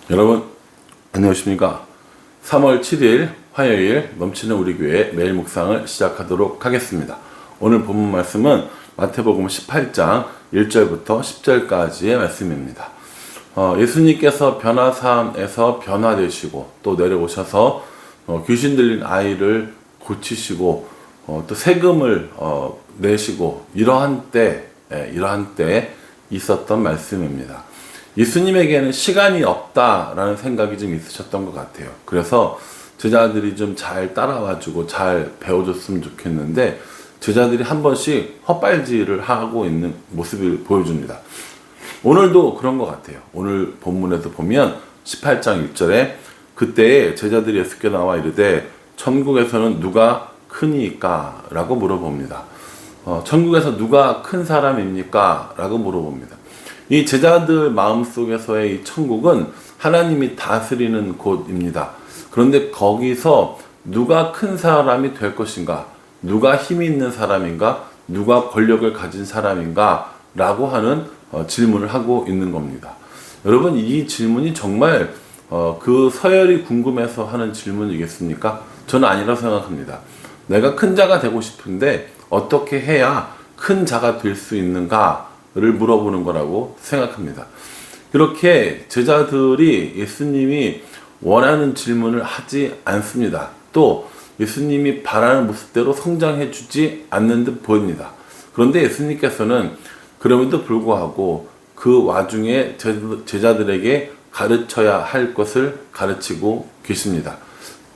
여러분 안녕하십니까. 3월 7일 화요일 넘치는 우리 교회 매일 묵상을 시작하도록 하겠습니다. 오늘 본문 말씀은 마태복음 18장 1절부터 10절까지의 말씀입니다. 예수님께서 변화산에서 변화되시고 또 내려오셔서 귀신 들린 아이를 고치시고 또 세금을 내시고 이러한 때 있었던 말씀입니다. 예수님에게는 시간이 없다라는 생각이 좀 있으셨던 것 같아요. 그래서 제자들이 좀 잘 따라와주고 잘 배워줬으면 좋겠는데 제자들이 한 번씩 헛발질을 하고 있는 모습을 보여줍니다. 오늘도 그런 것 같아요. 오늘 본문에서 보면 18장 1절에 그때에 제자들이 예수께 나와 이르되 천국에서는 누가 크니까? 라고 물어봅니다. 천국에서 누가 큰 사람입니까? 라고 물어봅니다. 이 제자들 마음속에서의 이 천국은 하나님이 다스리는 곳입니다. 그런데 거기서 누가 큰 사람이 될 것인가? 누가 힘이 있는 사람인가? 누가 권력을 가진 사람인가? 라고 하는 질문을 하고 있는 겁니다. 여러분, 이 질문이 정말 그 서열이 궁금해서 하는 질문이겠습니까? 저는 아니라고 생각합니다. 내가 큰 자가 되고 싶은데 어떻게 해야 큰 자가 될 수 있는가? 를 물어보는 거라고 생각합니다. 그렇게 제자들이 예수님이 원하는 질문을 하지 않습니다. 또 예수님이 바라는 모습대로 성장해 주지 않는 듯 보입니다. 그런데 예수님께서는 그럼에도 불구하고 그 와중에 제자들에게 가르쳐야 할 것을 가르치고 계십니다.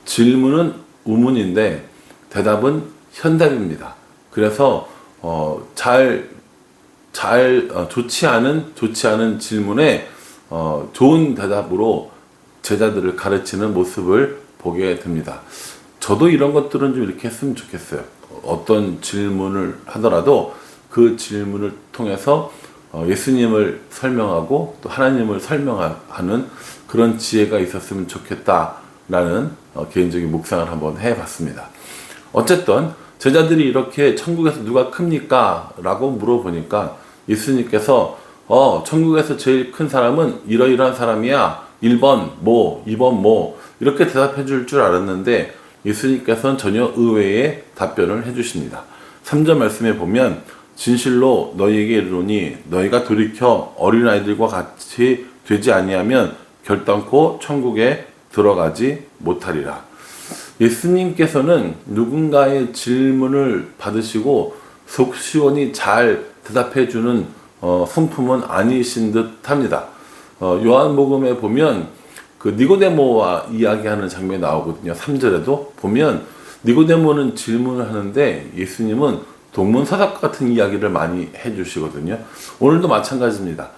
질문은 우문인데 대답은 현답입니다. 그래서 좋지 않은 질문에 좋은 대답으로 제자들을 가르치는 모습을 보게 됩니다. 저도 이런 것들은 좀 이렇게 했으면 좋겠어요. 어떤 질문을 하더라도 그 질문을 통해서 예수님을 설명하고 또 하나님을 설명하는 그런 지혜가 있었으면 좋겠다라는 개인적인 묵상을 한번 해봤습니다. 어쨌든 제자들이 이렇게 천국에서 누가 큽니까? 라고 물어보니까 예수님께서 천국에서 제일 큰 사람은 이러이러한 사람이야. 1번 뭐, 2번 뭐 이렇게 대답해 줄 알았는데 예수님께서는 전혀 의외의 답변을 해 주십니다. 3절 말씀에 보면 진실로 너희에게 이르노니 너희가 돌이켜 어린아이들과 같이 되지 아니하면 결단코 천국에 들어가지 못하리라. 예수님께서는 누군가의 질문을 받으시고 속 시원히 잘 대답해주는 성품은 아니신 듯 합니다. 요한복음에 보면 그 니고데모와 이야기하는 장면이 나오거든요. 3절에도 보면 니고데모는 질문을 하는데 예수님은 동문서답 같은 이야기를 많이 해주시거든요. 오늘도 마찬가지입니다.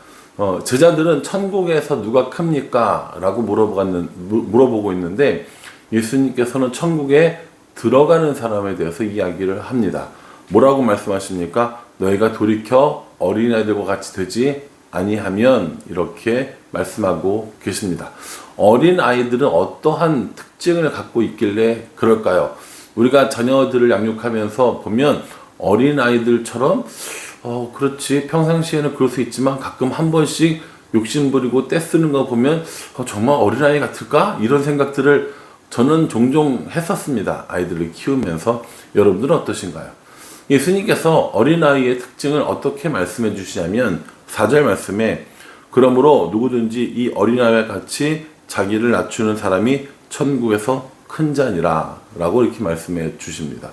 제자들은 천국에서 누가 큽니까? 라고 물어보고 있는데 예수님께서는 천국에 들어가는 사람에 대해서 이야기를 합니다. 뭐라고 말씀하십니까? 너희가 돌이켜 어린아이들과 같이 되지 아니하면 이렇게 말씀하고 계십니다. 어린아이들은 어떠한 특징을 갖고 있길래 그럴까요? 우리가 자녀들을 양육하면서 보면 어린아이들처럼 그렇지 평상시에는 그럴 수 있지만 가끔 한 번씩 욕심부리고 떼쓰는 거 보면 정말 어린아이 같을까? 이런 생각들을 저는 종종 했었습니다. 아이들을 키우면서. 여러분들은 어떠신가요? 예수님께서 어린아이의 특징을 어떻게 말씀해 주시냐면 4절 말씀에 그러므로 누구든지 이 어린아이와 같이 자기를 낮추는 사람이 천국에서 큰 자니라 라고 이렇게 말씀해 주십니다.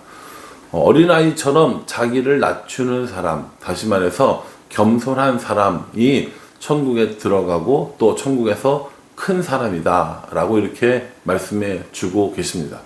어린아이처럼 자기를 낮추는 사람, 다시 말해서 겸손한 사람이 천국에 들어가고 또 천국에서 큰 사람이다 라고 이렇게 말씀해 주고 계십니다.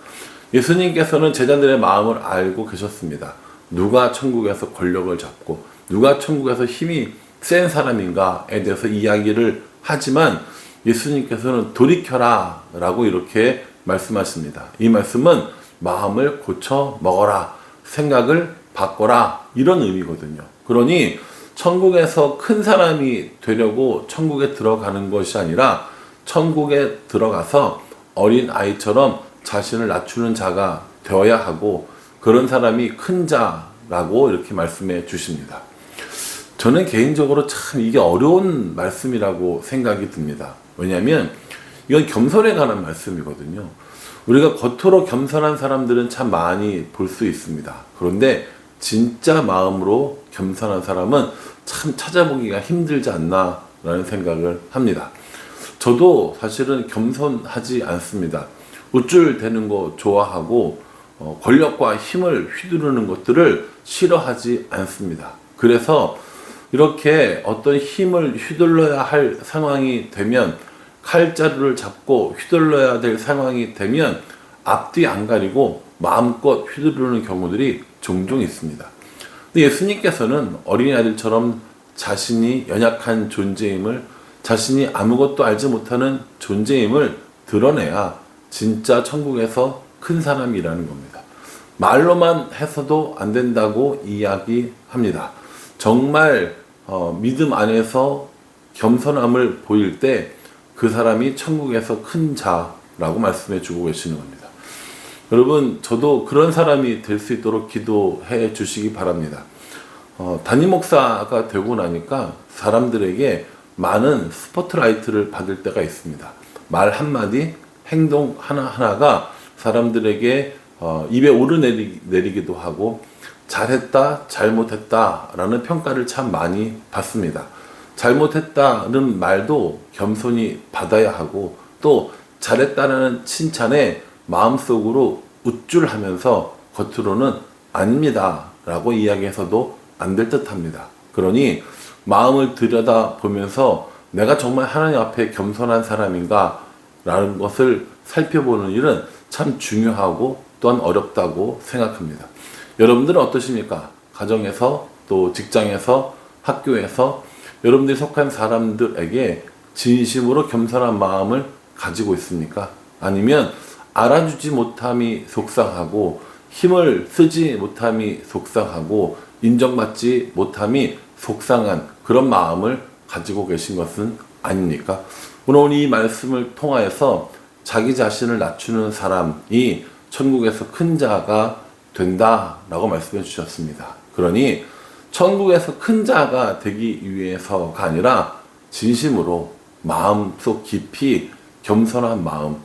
예수님께서는 제자들의 마음을 알고 계셨습니다. 누가 천국에서 권력을 잡고 누가 천국에서 힘이 센 사람인가에 대해서 이야기를 하지만 예수님께서는 돌이켜라 라고 이렇게 말씀하십니다. 이 말씀은 마음을 고쳐 먹어라, 생각을 바꿔라 이런 의미거든요. 그러니 천국에서 큰 사람이 되려고 천국에 들어가는 것이 아니라 천국에 들어가서 어린 아이처럼 자신을 낮추는 자가 되어야 하고 그런 사람이 큰 자라고 이렇게 말씀해 주십니다. 저는 개인적으로 참 이게 어려운 말씀이라고 생각이 듭니다. 왜냐하면 이건 겸손에 관한 말씀이거든요. 우리가 겉으로 겸손한 사람들은 참 많이 볼 수 있습니다. 그런데 진짜 마음으로 겸손한 사람은 참 찾아보기가 힘들지 않나 라는 생각을 합니다. 저도 사실은 겸손하지 않습니다. 우쭐대는 거 좋아하고 권력과 힘을 휘두르는 것들을 싫어하지 않습니다. 그래서 이렇게 어떤 힘을 휘둘러야 할 상황이 되면, 칼자루를 잡고 휘둘러야 될 상황이 되면 앞뒤 안 가리고 마음껏 휘두르는 경우들이 종종 있습니다. 근데 예수님께서는 어린아이들처럼 자신이 연약한 존재임을, 자신이 아무것도 알지 못하는 존재임을 드러내야 진짜 천국에서 큰 사람이라는 겁니다. 말로만 해서도 안 된다고 이야기합니다. 정말 믿음 안에서 겸손함을 보일 때 그 사람이 천국에서 큰 자라고 말씀해 주고 계시는 겁니다. 여러분, 저도 그런 사람이 될 수 있도록 기도해 주시기 바랍니다. 담임 목사가 되고 나니까 사람들에게 많은 스포트라이트를 받을 때가 있습니다. 말 한마디, 행동 하나하나가 사람들에게 입에 오르내리기도 하고 잘했다, 잘못했다 라는 평가를 참 많이 받습니다. 잘못했다는 말도 겸손히 받아야 하고, 또 잘했다는 칭찬에 마음속으로 우쭐하면서 겉으로는 아닙니다 라고 이야기해서도 안 될 듯 합니다. 그러니 마음을 들여다보면서 내가 정말 하나님 앞에 겸손한 사람인가 라는 것을 살펴보는 일은 참 중요하고 또한 어렵다고 생각합니다. 여러분들은 어떠십니까? 가정에서, 또 직장에서, 학교에서 여러분들이 속한 사람들에게 진심으로 겸손한 마음을 가지고 있습니까? 아니면 알아주지 못함이 속상하고, 힘을 쓰지 못함이 속상하고, 인정받지 못함이 속상한 그런 마음을 가지고 계신 것은 아닙니까? 오늘 이 말씀을 통하여서 자기 자신을 낮추는 사람이 천국에서 큰 자가 된다라고 말씀해 주셨습니다. 그러니 천국에서 큰 자가 되기 위해서가 아니라 진심으로 마음속 깊이 겸손한 마음,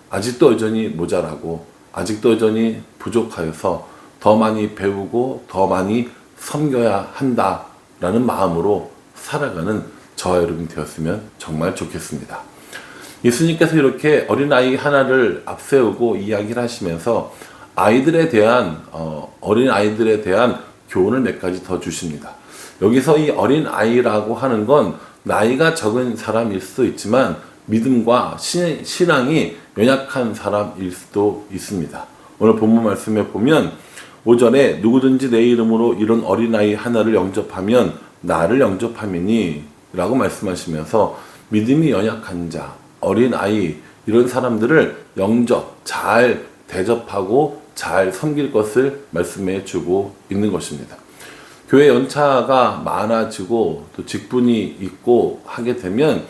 아직도 여전히 모자라고 아직도 여전히 부족하여서 더 많이 배우고 더 많이 섬겨야 한다라는 마음으로 살아가는 저와 여러분이 되었으면 정말 좋겠습니다. 예수님께서 이렇게 어린아이 하나를 앞세우고 이야기를 하시면서 어린아이들에 대한 교훈을 몇 가지 더 주십니다. 여기서 이 어린아이라고 하는 건 나이가 적은 사람일 수도 있지만 믿음과 신앙이 연약한 사람일 수도 있습니다. 오늘 본문 말씀에 보면 5절에 누구든지 내 이름으로 이런 어린아이 하나를 영접하면 나를 영접함이니 라고 말씀하시면서 믿음이 연약한 자, 어린아이 이런 사람들을 잘 대접하고 잘 섬길 것을 말씀해 주고 있는 것입니다. 교회 연차가 많아지고 또 직분이 있고 하게 되면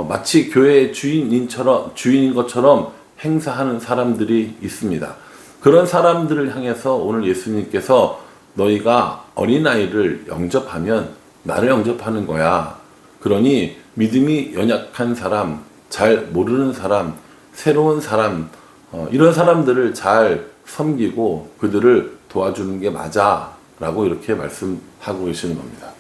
마치 교회의 주인인 것처럼 행사하는 사람들이 있습니다. 그런 사람들을 향해서 오늘 예수님께서 너희가 어린아이를 영접하면 나를 영접하는 거야. 그러니 믿음이 연약한 사람, 잘 모르는 사람, 새로운 사람, 이런 사람들을 잘 섬기고 그들을 도와주는 게 맞아 라고 이렇게 말씀하고 계시는 겁니다.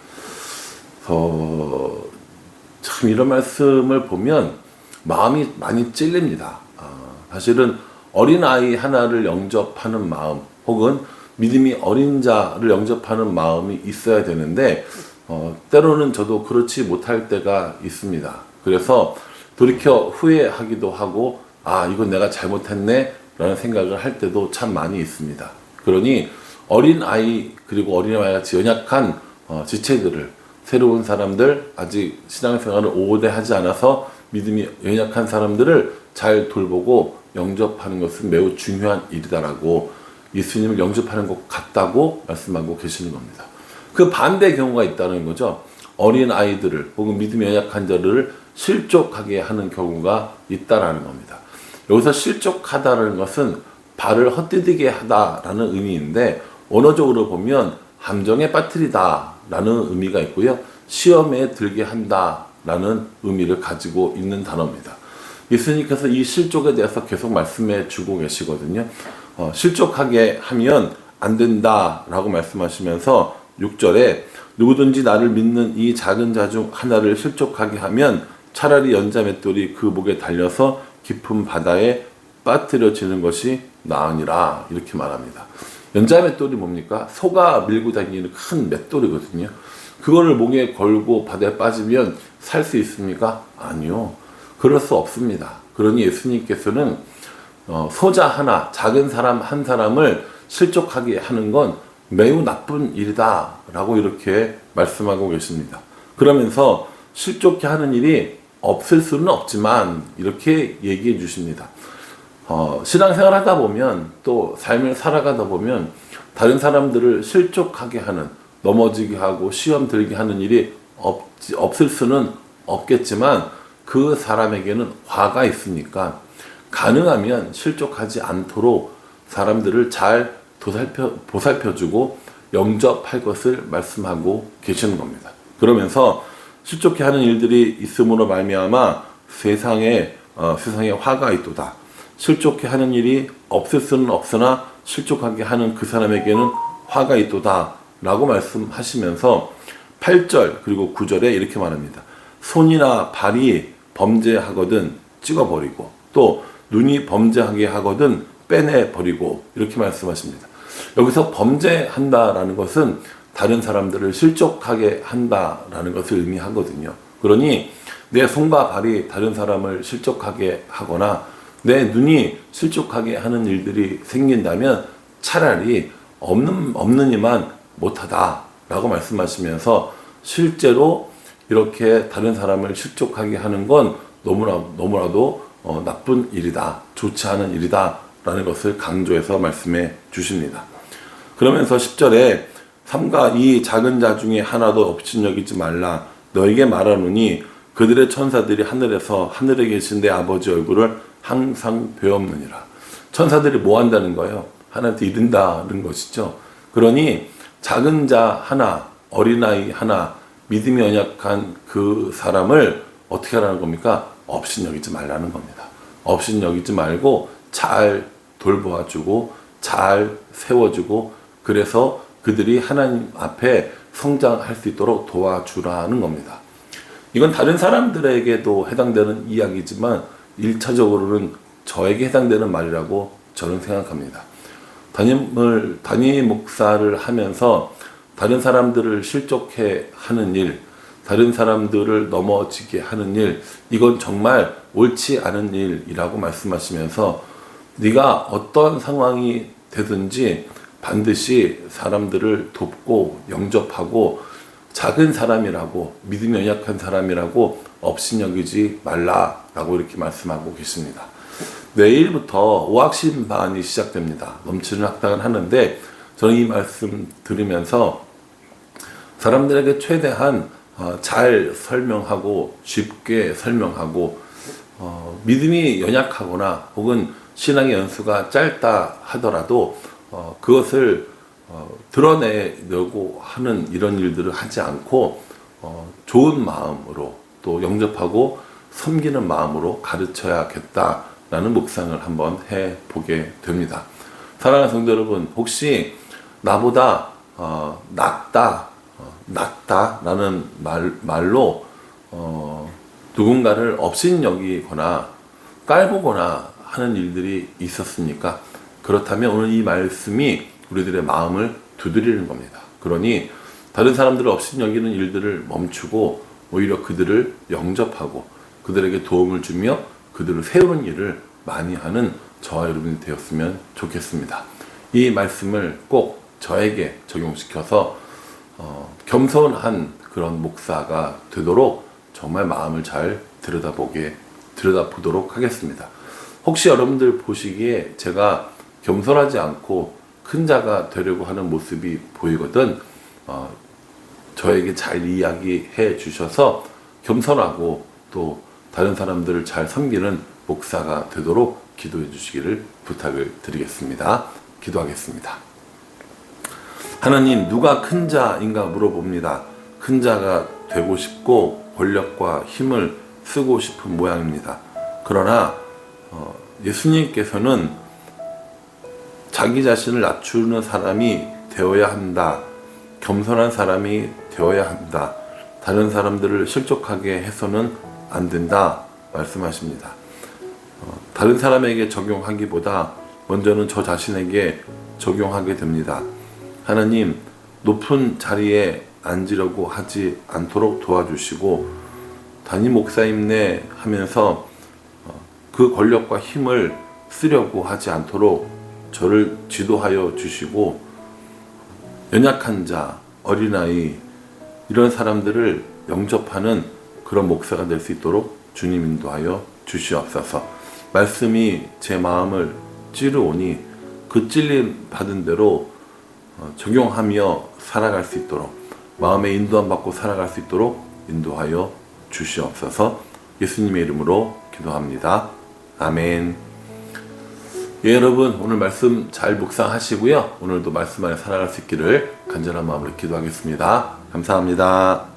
참 이런 말씀을 보면 마음이 많이 찔립니다. 사실은 어린아이 하나를 영접하는 마음, 혹은 믿음이 어린 자를 영접하는 마음이 있어야 되는데 때로는 저도 그렇지 못할 때가 있습니다. 그래서 돌이켜 후회하기도 하고 이건 내가 잘못했네 라는 생각을 할 때도 참 많이 있습니다. 그러니 어린아이, 그리고 어린아이 같이 연약한 지체들을, 새로운 사람들, 아직 신앙생활을 오래 하지 않아서 믿음이 연약한 사람들을 잘 돌보고 영접하는 것은 매우 중요한 일이다라고, 예수님을 영접하는 것 같다고 말씀하고 계시는 겁니다. 그 반대의 경우가 있다는 거죠. 어린아이들을 혹은 믿음이 연약한 자들을 실족하게 하는 경우가 있다라는 겁니다. 여기서 실족하다는 것은 발을 헛디디게 하다라는 의미인데, 언어적으로 보면 함정에 빠뜨리다라는 의미가 있고요, 시험에 들게 한다라는 의미를 가지고 있는 단어입니다. 예수님께서 이 실족에 대해서 계속 말씀해 주고 계시거든요. 실족하게 하면 안 된다라고 말씀하시면서 6절에 누구든지 나를 믿는 이 작은 자 중 하나를 실족하게 하면 차라리 연자맷돌이 그 목에 달려서 깊은 바다에 빠뜨려지는 것이 나으니라, 이렇게 말합니다. 연자맷돌이 뭡니까? 소가 밀고 다니는 큰 맷돌이거든요. 그거를 목에 걸고 바다에 빠지면 살 수 있습니까? 아니요. 그럴 수 없습니다. 그러니 예수님께서는 소자 하나, 작은 사람 한 사람을 실족하게 하는 건 매우 나쁜 일이다 라고 이렇게 말씀하고 계십니다. 그러면서 실족해 하는 일이 없을 수는 없지만 이렇게 얘기해 주십니다. 신앙생활 하다 보면, 또 삶을 살아가다 보면 다른 사람들을 실족하게 하는, 넘어지게 하고 시험 들게 하는 일이 없을 수는 없겠지만 그 사람에게는 화가 있으니까 가능하면 실족하지 않도록 사람들을 잘 보살펴주고 영접할 것을 말씀하고 계시는 겁니다. 그러면서 실족해 하는 일들이 있음으로 말미암아 세상에 화가 있도다. 실족해 하는 일이 없을 수는 없으나 실족하게 하는 그 사람에게는 화가 있도다 라고 말씀하시면서 8절 그리고 9절에 이렇게 말합니다. 손이나 발이 범죄하거든 찍어버리고, 또 눈이 범죄하게 하거든 빼내버리고, 이렇게 말씀하십니다. 여기서 범죄한다라는 것은 다른 사람들을 실족하게 한다라는 것을 의미하거든요. 그러니 내 손과 발이 다른 사람을 실족하게 하거나 내 눈이 실족하게 하는 일들이 생긴다면 차라리 없는 이만 못하다라고 말씀하시면서, 실제로 이렇게 다른 사람을 실족하게 하는 건 너무나도 나쁜 일이다, 좋지 않은 일이다 라는 것을 강조해서 말씀해 주십니다. 그러면서 10절에 삼가 이 작은 자 중에 하나도 업신여기지 말라. 너에게 말하노니 그들의 천사들이 하늘에 계신 내 아버지 얼굴을 항상 배옵느니라. 천사들이 뭐 한다는 거예요? 하나님한테 이른다는 것이죠. 그러니 작은 자 하나, 어린아이 하나, 믿음이 연약한 그 사람을 어떻게 하라는 겁니까? 업신여기지 말라는 겁니다. 업신여기지 말고 잘 돌보아주고 잘 세워주고, 그래서 그들이 하나님 앞에 성장할 수 있도록 도와주라는 겁니다. 이건 다른 사람들에게도 해당되는 이야기지만 1차적으로는 저에게 해당되는 말이라고 저는 생각합니다. 담임 목사를 하면서 다른 사람들을 실족해 하는 일, 다른 사람들을 넘어지게 하는 일, 이건 정말 옳지 않은 일이라고 말씀하시면서 네가 어떤 상황이 되든지 반드시 사람들을 돕고 영접하고 작은 사람이라고, 믿음이 연약한 사람이라고 업신여기지 말라라고 이렇게 말씀하고 계십니다. 내일부터 오학신반이 시작됩니다. 넘치는 학당을 하는데 저는 이 말씀 들으면서 사람들에게 최대한 잘 설명하고 쉽게 설명하고, 믿음이 연약하거나 혹은 신앙의 연수가 짧다 하더라도 그것을 드러내려고 하는 이런 일들을 하지 않고 좋은 마음으로 또 영접하고 섬기는 마음으로 가르쳐야겠다라는 묵상을 한번 해보게 됩니다. 사랑하는 성도 여러분, 혹시 나보다 낫다라는 말로 누군가를 업신여기거나 깔보거나 하는 일들이 있었습니까? 그렇다면 오늘 이 말씀이 우리들의 마음을 두드리는 겁니다. 그러니 다른 사람들을 업신여기는 일들을 멈추고 오히려 그들을 영접하고 그들에게 도움을 주며 그들을 세우는 일을 많이 하는 저와 여러분이 되었으면 좋겠습니다. 이 말씀을 꼭 저에게 적용시켜서 겸손한 그런 목사가 되도록 정말 마음을 잘 들여다보도록 하겠습니다. 혹시 여러분들 보시기에 제가 겸손하지 않고 큰 자가 되려고 하는 모습이 보이거든 저에게 잘 이야기해 주셔서 겸손하고 또 다른 사람들을 잘 섬기는 목사가 되도록 기도해 주시기를 부탁을 드리겠습니다. 기도하겠습니다. 하나님, 누가 큰 자인가 물어봅니다. 큰 자가 되고 싶고 권력과 힘을 쓰고 싶은 모양입니다. 그러나 예수님께서는 자기 자신을 낮추는 사람이 되어야 한다. 겸손한 사람이 되어야 한다. 다른 사람들을 실족하게 해서는 안 된다 말씀하십니다. 다른 사람에게 적용하기보다 먼저는 저 자신에게 적용하게 됩니다. 하나님, 높은 자리에 앉으려고 하지 않도록 도와주시고 담임 목사님네 하면서 그 권력과 힘을 쓰려고 하지 않도록 저를 지도하여 주시고 연약한 자, 어린아이 이런 사람들을 영접하는 그런 목사가 될 수 있도록 주님 인도하여 주시옵소서. 말씀이 제 마음을 찌르오니 그 찔림 받은 대로 적용하며 살아갈 수 있도록 마음의 인도함 받고 살아갈 수 있도록 인도하여 주시옵소서. 예수님의 이름으로 기도합니다. 아멘. 예, 여러분 오늘 말씀 잘 묵상하시고요. 오늘도 말씀 안에 살아갈 수 있기를 간절한 마음으로 기도하겠습니다. 감사합니다.